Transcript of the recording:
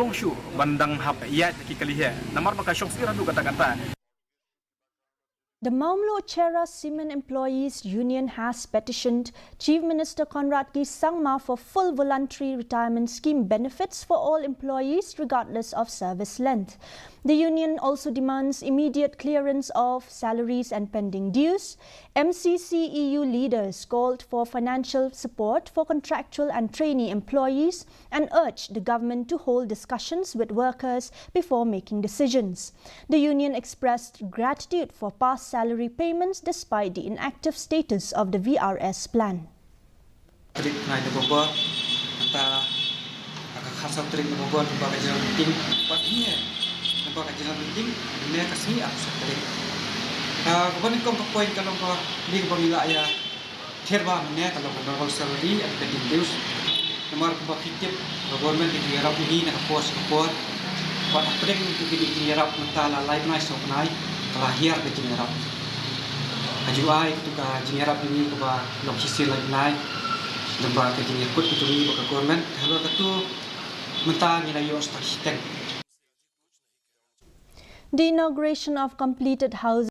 long shu bandang hap ya ki kalihe namar maka syok sira du kata-kata. The Maumlo Chera Cement Employees Union has petitioned Chief Minister Conrad K. Sangma for full voluntary retirement scheme benefits for all employees regardless of service length. The union also demands immediate clearance of salaries and pending dues. MCCEU leaders called for financial support for contractual and trainee employees and urged the government to hold discussions with workers before making decisions. The union expressed gratitude for past salary payments despite the inactive status of the VRS plan. Kemudian kau poin kalau kau di pemila ya terba mana kalau kau normal salary and pending dues, nomor kau fikir government di Arab ini nak pos kepot, buat apa yang kita di Arab mentala live night sok naik kelahir di Arab. Ajuai itu ke Arab ini kau lokasi live night, nampak ke ikut itu ni bukan government, kalau itu mentala ni layu stak. The inauguration of completed houses